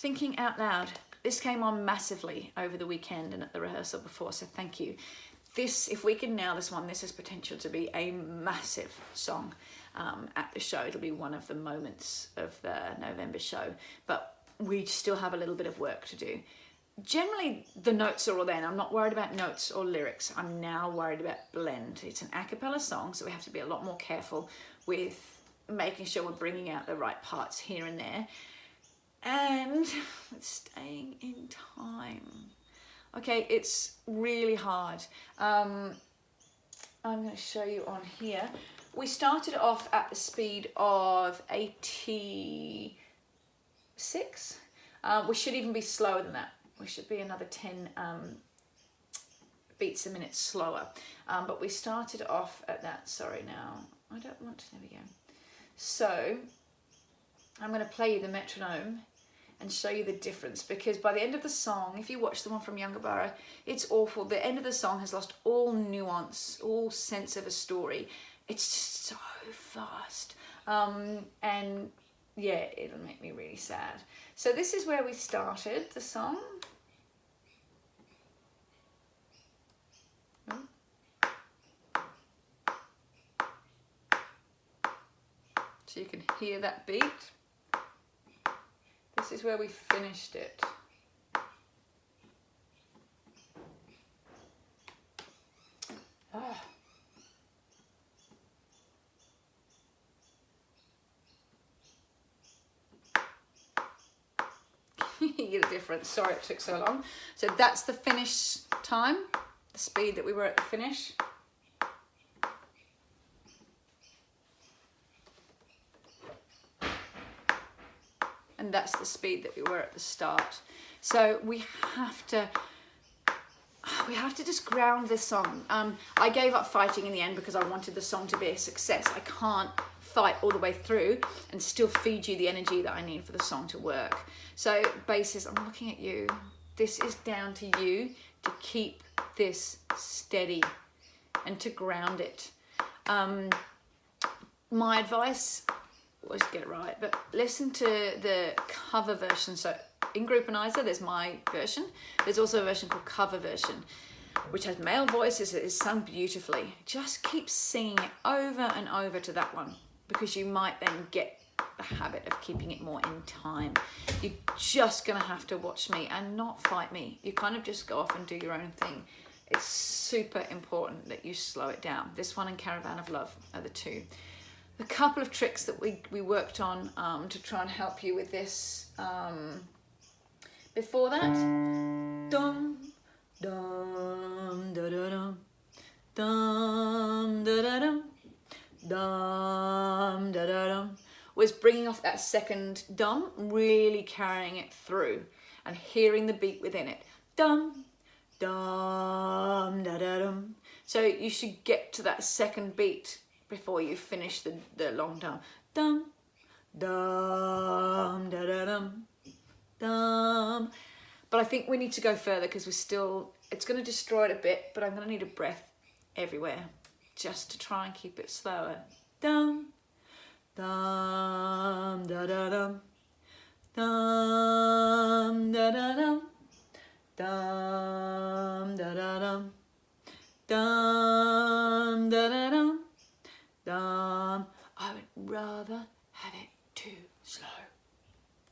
thinking out loud. This came on massively over the weekend and at the rehearsal before, so thank you. This, if we can nail this one, this has potential to be a massive song at the show. It'll be one of the moments of the November show, but we still have a little bit of work to do. Generally, the notes are all there, and I'm not worried about notes or lyrics. I'm now worried about blend. It's an a cappella song, so we have to be a lot more careful with making sure we're bringing out the right parts here and there. And staying in time. Okay, it's really hard. I'm going to show you on here. We started off at the speed of 86. We should even be slower than that. We should be another 10 beats a minute slower. But we started off at that. Sorry, now I don't want to. There we go. So I'm going to play you the metronome and show you the difference, because by the end of the song, if you watch the one from Yungaburra, it's awful. The end of the song has lost all nuance, all sense of a story. It's just so fast. And yeah, it'll make me really sad. So this is where we started the song. So you can hear that beat. This is where we finished it. Oh. You get a difference. Sorry it took so long. So that's the finish time, the speed that we were at the finish. And that's the speed that we were at the start. So we have to just ground this song. I gave up fighting in the end because I wanted the song to be a success. I can't fight all the way through and still feed you the energy that I need for the song to work. So basses, I'm looking at you. This is down to you to keep this steady and to ground it. My advice, always get it right, but listen to the cover version. So in Groupanizer, there's my version. There's also a version called Cover Version, which has male voices. It is sung beautifully. Just keep singing it over and over to that one, because you might then get the habit of keeping it more in time. You're just gonna have to watch me and not fight me. You kind of just go off and do your own thing. It's super important that you slow it down. This one and Caravan of Love are the two. A couple of tricks that we worked on to try and help you with this. Before that, dum dum da da dum dum da da dum dum da da dum, was bringing off that second dum, really carrying it through and hearing the beat within it. Dum dum da da dum. So you should get to that second beat before you finish the long dum. Dum, dum, da da dum, dum. But I think we need to go further because it's going to destroy it a bit, but I'm going to need a breath everywhere just to try and keep it slower. Dum, dum, da da dum, dum, da da dum, dum, da da dum, dum, da da dum. I would rather have it too slow,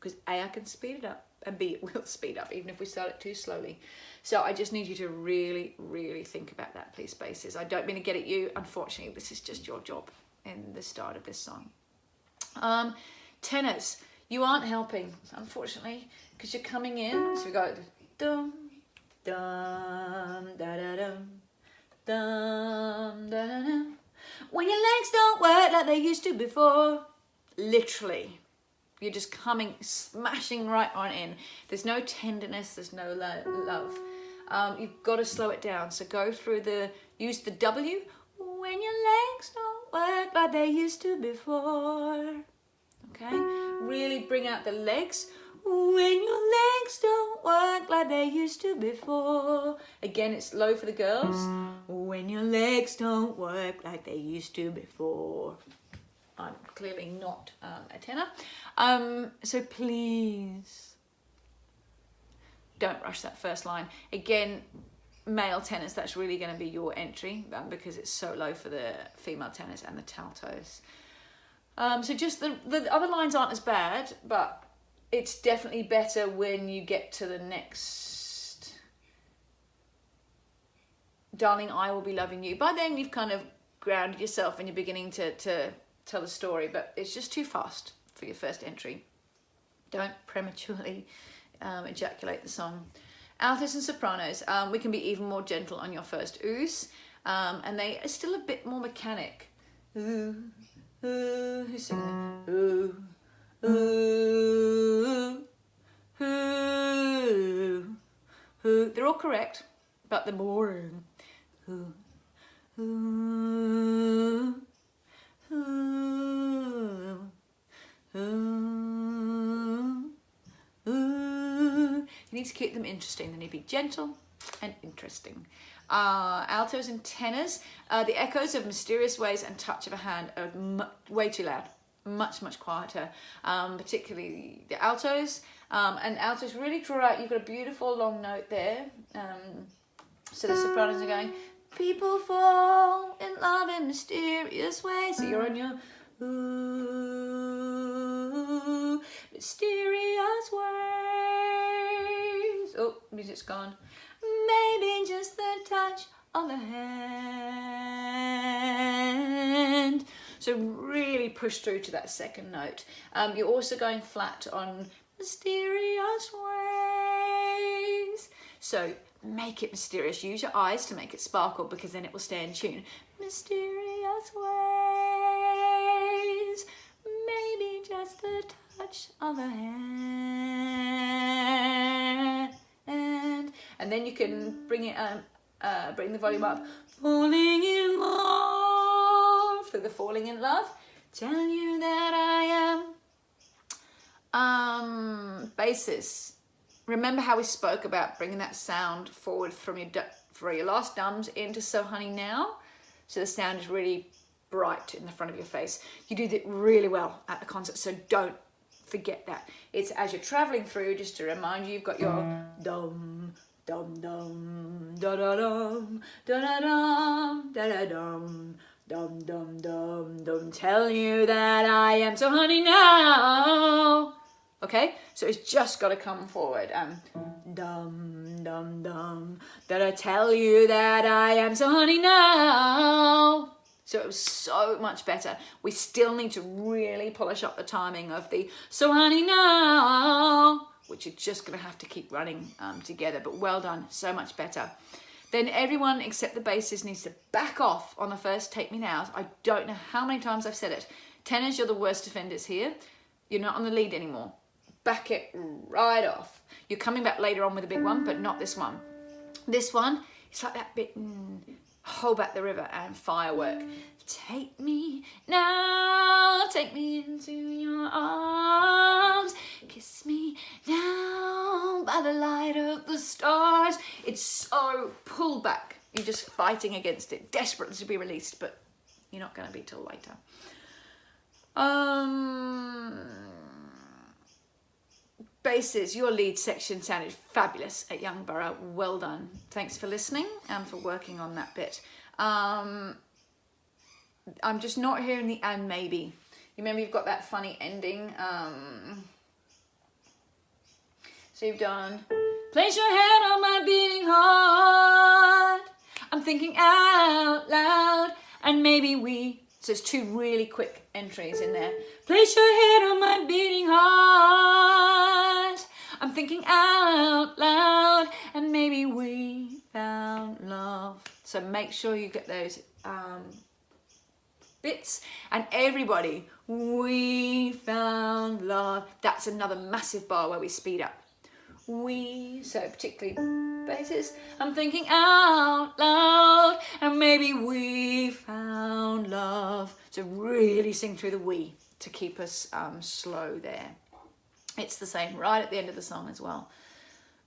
because A, I can speed it up, and B, it will speed up even if we start it too slowly. So I just need you to really, really think about that, please, basses. I don't mean to get at you. Unfortunately, this is just your job in the start of this song. Tenors, you aren't helping, unfortunately, because you're coming in. So we go dum, dum, da da dum, dum, da da dum. When your legs don't work like they used to before. Literally, you're just coming, smashing right on in. There's no tenderness, there's no love. You've got to slow it down. So go through use the W. When your legs don't work like they used to before. Okay, really bring out the legs. When your legs don't work like they used to before. Again, it's low for the girls. When your legs don't work like they used to before. I'm clearly not a tenor. So please don't rush that first line. Again, male tenors, that's really going to be your entry because it's so low for the female tenors and the altos. So just the other lines aren't as bad, but it's definitely better when you get to the next. Darling, I will be loving you. By then you've kind of grounded yourself and you're beginning to tell the story, but it's just too fast for your first entry. Don't prematurely ejaculate the song. Altos and sopranos, we can be even more gentle on your first oohs, and they are still a bit more mechanic. Ooh, ooh, who's singing it? Ooh, ooh, ooh, ooh. They're all correct, but they're boring. Ooh, ooh, ooh, ooh, ooh. You need to keep them interesting. They need to be gentle and interesting. Altos and tenors, the echoes of Mysterious Ways and Touch of a Hand are way too loud. Much quieter, particularly the altos. And altos really draw out. You've got a beautiful long note there. So the sopranos are going, people fall in love in mysterious ways. So you're on your ooh, mysterious ways. Oh, music's gone. Maybe just the touch of a hand. So really push through to that second note. You're also going flat on mysterious ways. So make it mysterious. Use your eyes to make it sparkle because then it will stay in tune. Mysterious ways. Maybe just the touch of a hand. And then you can bring it, bring the volume up. Falling in love. Through the falling in love. Tell you that I am. Basses. Remember how we spoke about bringing that sound forward from your last dums into So Honey Now? So the sound is really bright in the front of your face. You did it really well at the concert, so don't forget that. It's as you're traveling through, just to remind you, you've got your dum, dum, dum, da da dum, da da dum, da da dum, dum, dum, dum, dum, tell you that I am so honey now. Okay, so it's just got to come forward. Dum, dum, dum, that I tell you that I am so honey now. So it was so much better. We still need to really polish up the timing of the so honey now, which you're just going to have to keep running together. But well done, so much better. Then everyone except the basses needs to back off on the first Take Me Nows. I don't know how many times I've said it. Tenors, you're the worst offenders here. You're not on the lead anymore. Back it right off. You're coming back later on with a big one, but not this one. This one, it's like that bit, Hold Back the River and Firework. Take me now, take me into your arms, kiss me now by the light of the stars. It's so pulled back. You're just fighting against it, desperate to be released, but you're not going to be till later. Basses, your lead section sounded fabulous at Youngborough. Well done. Thanks for listening and for working on that bit. I'm just not hearing the and maybe. You remember you've got that funny ending. So you've done, place your head on my beating heart. I'm thinking out loud and maybe we. So there's two really quick entries in there. Place your head on my beating heart. I'm thinking out loud and maybe we found love. So make sure you get those bits. And everybody, we found love. That's another massive bar where we speed up. So particularly basses. I'm thinking out loud and maybe we found love. So really sing through the we to keep us slow there. It's the same right at the end of the song as well.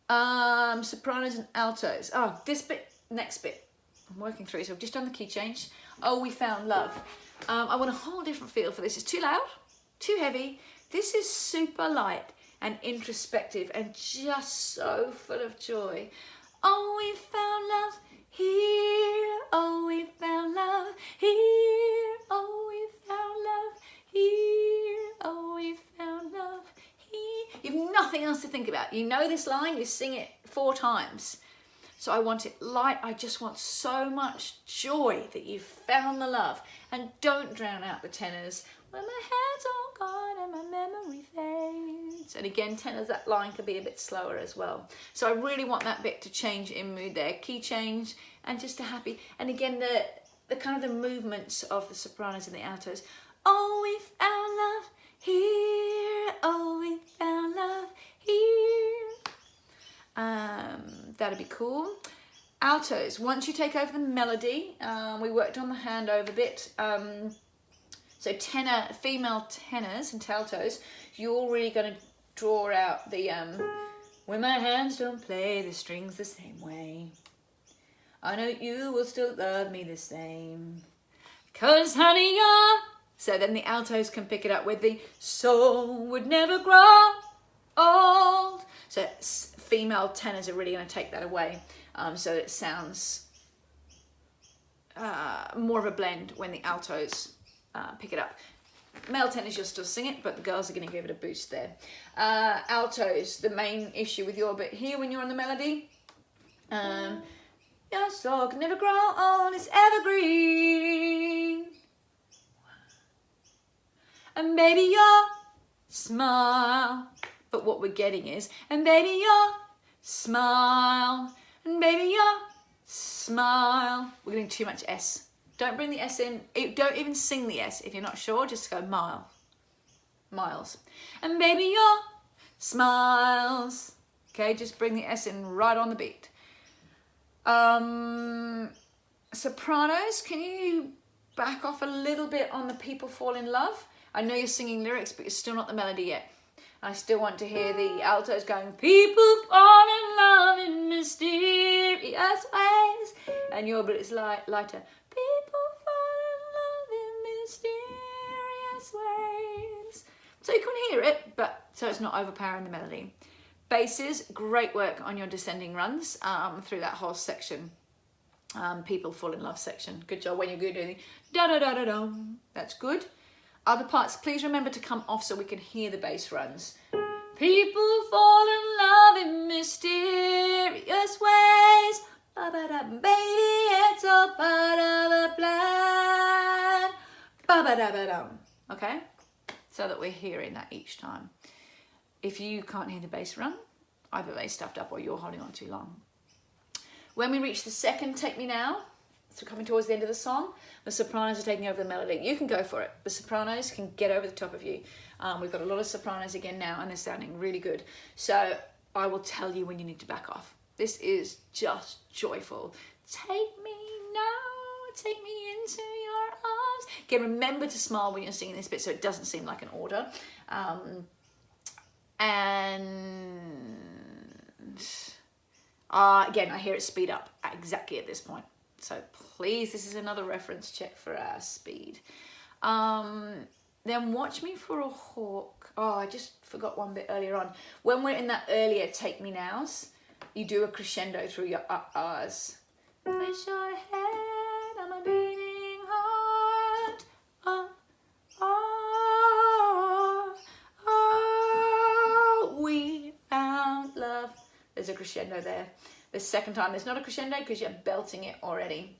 Sopranos and altos. Oh, this bit, next bit. I'm working through, so I've just done the key change. Oh, we found love. I want a whole different feel for this. It's too loud, too heavy. This is super light and introspective and just so full of joy. Oh, we found love here. Oh, we found love here. Oh, we found love here. Oh, we found love here. You've nothing else to think about. You know this line, you sing it 4 times. So I want it light. I just want so much joy that you've found the love. And don't drown out the tenors. When my hands all gone and my memory fades. And again, tenors, that line could be a bit slower as well. So I really want that bit to change in mood there. Key change and just a happy. And again, the kind of the movements of the sopranos and the altos. Oh, we found love here. Oh, we found love here. That'd be cool. Altos, once you take over the melody, we worked on the handover bit. So female tenors and altos, you're really going to draw out the when my hands don't play the strings the same way, I know you will still love me the same. 'Cause honey, you're... So then the altos can pick it up with the soul would never grow old. So female tenors are really going to take that away. So it sounds more of a blend when the altos pick it up. Male tenors, you'll still sing it, but the girls are going to give it a boost there. Altos, the main issue with your bit here when you're on the melody. Your soul can never grow old, it's evergreen. And baby, your smile. But what we're getting is, and baby, your smile. And baby, your smile. We're getting too much S. Don't bring the S in. Don't even sing the S. If you're not sure, just go mile. Miles. And baby, your smiles. Okay, just bring the S in right on the beat. Sopranos, can you back off a little bit on the people fall in love? I know you're singing lyrics, but you're still not the melody yet. I still want to hear the altos going, people fall in love in mysterious ways. And your bit is lighter. People fall in love in mysterious ways. So you can hear it, but so it's not overpowering the melody. Basses, great work on your descending runs through that whole section. People fall in love section. Good job when you're good doing the da-da-da-da-dum. That's good. Other parts, please remember to come off so we can hear the bass runs. People fall in love in mysterious ways. Ba-ba-da, baby, it's all part of the plan. Ba-ba-da-ba-dum. Okay? So that we're hearing that each time. If you can't hear the bass run, either they stuffed up or you're holding on too long. When we reach the second Take Me Now, so coming towards the end of the song, the sopranos are taking over the melody. You can go for it. The sopranos can get over the top of you. We've got a lot of sopranos again now, and they're sounding really good. So I will tell you when you need to back off. This is just joyful. Take me now, take me into your arms. Again, remember to smile when you're singing this bit so it doesn't seem like an order. Again, I hear it speed up exactly at this point. So please, this is another reference check for our speed. Then watch me for a hawk. Oh, I just forgot one bit earlier on. When we're in that earlier Take Me Nows, you do a crescendo through your uhs. Place your head on my beating heart. We found love. There's a crescendo there. The second time, there's not a crescendo because you're belting it already.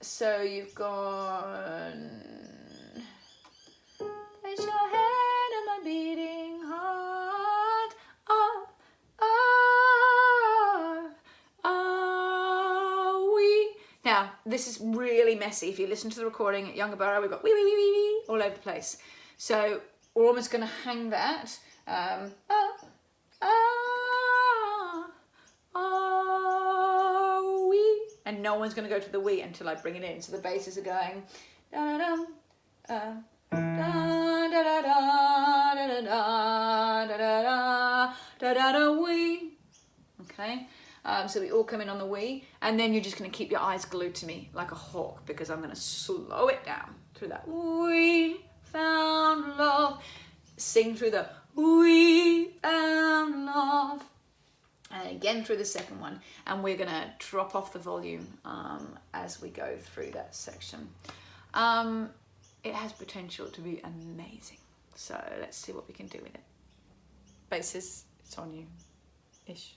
So you've gone... Place your head on my beating heart. We... Now, this is really messy. If you listen to the recording at Younger Borough, we've got wee, wee, wee, wee, wee, all over the place. So we're almost going to hang that. We, and no one's going to go to the we until I bring it in. So the basses are going da da da da da da da da da we. Okay, so we all come in on the we, and then you're just going to keep your eyes glued to me like a hawk because I'm going to slow it down through that. We found love. Sing through the we found love. And again through the second one, and we're gonna drop off the volume as we go through that section. It has potential to be amazing, so let's see what we can do with it. Basses, it's on you, ish.